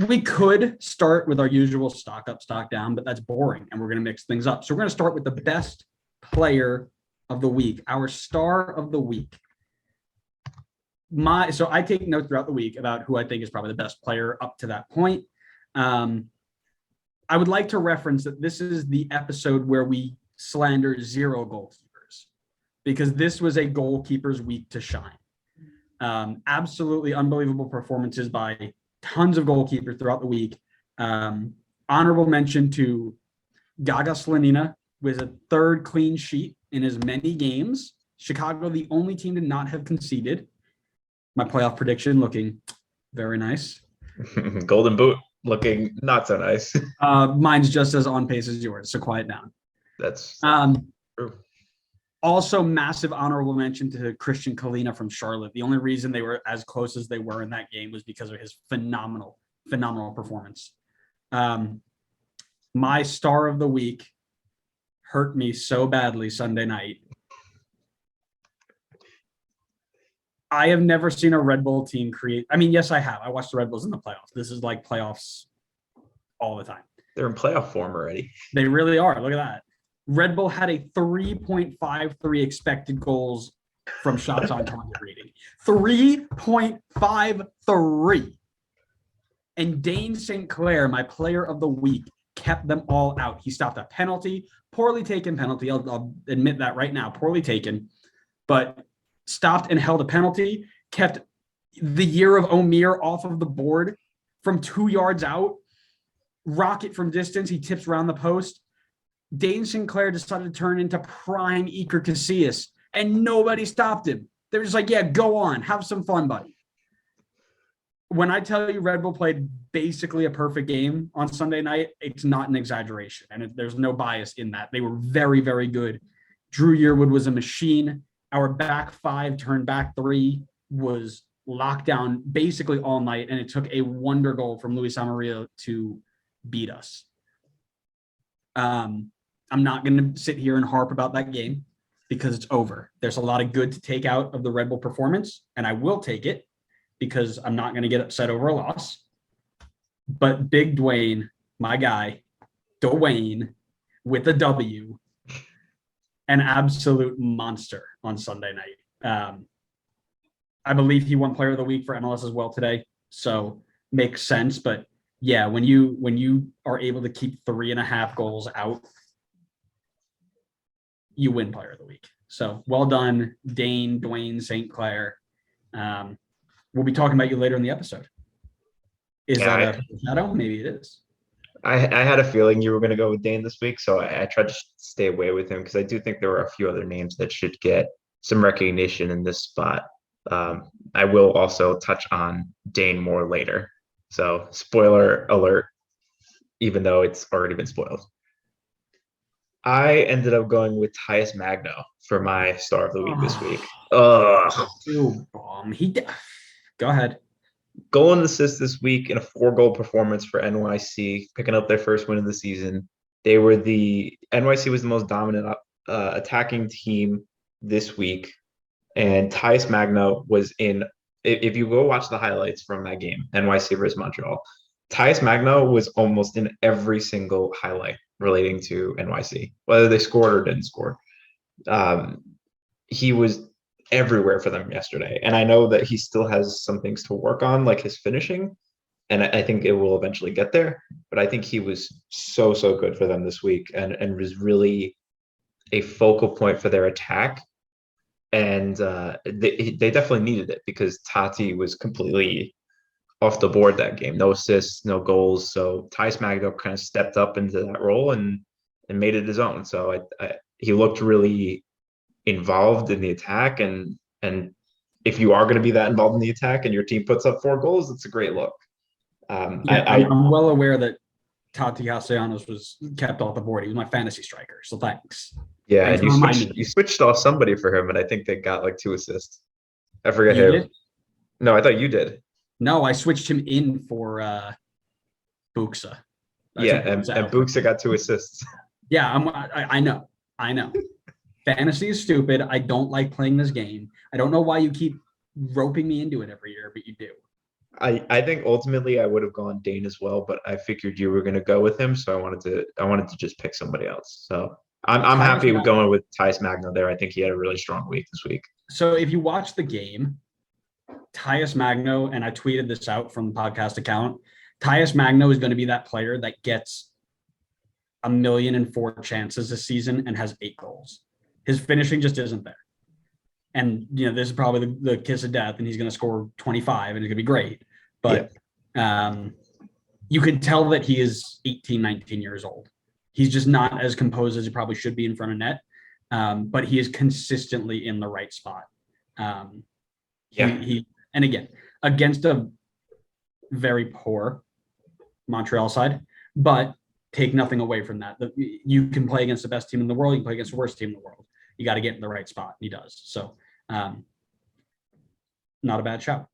We could start with our usual stock up, stock down, but that's boring, and we're going to mix things up. So we're going to start with the best player of the week, our star of the week. So I take notes throughout the week about who I think is probably the best player up to that point. I would like to reference that this is the episode where we slander 0 goalkeepers, because this was a goalkeeper's week to shine. Absolutely unbelievable performances by tons of goalkeepers throughout the week. Honorable mention to Gaga Slanina with a 3rd clean sheet in as many games. Chicago, the only team to not have conceded. My playoff prediction looking very nice. Golden Boot looking not so nice. Mine's just as on pace as yours, so quiet down. That's true. Also, massive honorable mention to Christian Kalina from Charlotte. The only reason they were as close as they were in that game was because of his phenomenal performance. My star of the week hurt me so badly Sunday night. I have never seen a Red Bull team create. I mean, yes, I have. I watched the Red Bulls in the playoffs. This is like playoffs all the time. They're in playoff form already. They really are. Look at that. Red Bull had a 3.53 expected goals from shots on target rating. 3.53. And Dane St. Clair, my player of the week, kept them all out. He stopped a penalty, poorly taken penalty. I'll admit that right now, poorly taken, but stopped and held a penalty, kept the year of Omir off of the board from 2 yards out, rocket from distance. He tips around the post. Dane Sinclair decided to turn into prime Iker Casillas, and nobody stopped him. They're just like, yeah, go on. Have some fun, buddy. When I tell you Red Bull played basically a perfect game on Sunday night, it's not an exaggeration, and there's no bias in that. They were very, very good. Drew Yearwood was a machine. Our back 5 turned back 3 was locked down basically all night, and it took a wonder goal from Luis Amarillo to beat us. I'm not going to sit here and harp about that game because it's over. There's a lot of good to take out of the Red Bull performance, and I will take it because I'm not going to get upset over a loss. But Big Dwayne, my guy, Dwayne, with a W, an absolute monster on Sunday night. I believe he won Player of the Week for MLS as well today, so makes sense. But yeah, when you are able to keep 3.5 goals out, you win Player of the Week. So well done, Dwayne St. Clair. We'll be talking about you later in the episode. Is that a shadow? Maybe it is. I had a feeling you were going to go with Dane this week, so I tried to stay away with him because I do think there were a few other names that should get some recognition in this spot. I will also touch on Dane more later. So spoiler alert, even though it's already been spoiled. I ended up going with Tyus Magno for my star of the week this week. Go ahead. Goal and assist this week in a 4-goal performance for NYC, picking up their first win of the season. NYC was the most dominant attacking team this week, and Tyus Magno was in. If you go watch the highlights from that game, NYC versus Montreal, Tyus Magno was almost in every single highlight relating to NYC, whether they scored or didn't score. He was everywhere for them yesterday. And I know that he still has some things to work on, like his finishing. And I think it will eventually get there. But I think he was so good for them this week and was really a focal point for their attack. And they definitely needed it because Tati was completely off the board that game. No assists, no goals. So Tyus Magno kind of stepped up into that role and made it his own. So he looked really involved in the attack. And if you are going to be that involved in the attack and your team puts up 4 goals, it's a great look. I'm well aware that Tati Castellanos was kept off the board. He was my fantasy striker. So thanks. Yeah, and you switched off somebody for him, and I think they got like 2 assists. I forget who. Did? No, I thought you did. No, I switched him in for Buxa. And Buxa got 2 assists. Yeah, I know. Fantasy is stupid. I don't like playing this game. I don't know why you keep roping me into it every year, but you do. I think ultimately I would have gone Dane as well, but I figured you were going to go with him, so I wanted to just pick somebody else. So I'm Tyus happy with Magno. going with Tice Magno there. I think he had a really strong week this week. So if you watch the game, Tyus Magno, and I tweeted this out from the podcast account, Tyus Magno is going to be that player that gets 1,000,004 chances this season and has 8 goals. His finishing just isn't there. And, this is probably the kiss of death, and he's going to score 25, and it's going to be great. But you can tell that he is 18, 19 years old. He's just not as composed as he probably should be in front of net, but he is consistently in the right spot. And again, against a very poor Montreal side, but take nothing away from that. You can play against the best team in the world. You can play against the worst team in the world. You got to get in the right spot. He does. So not a bad shout.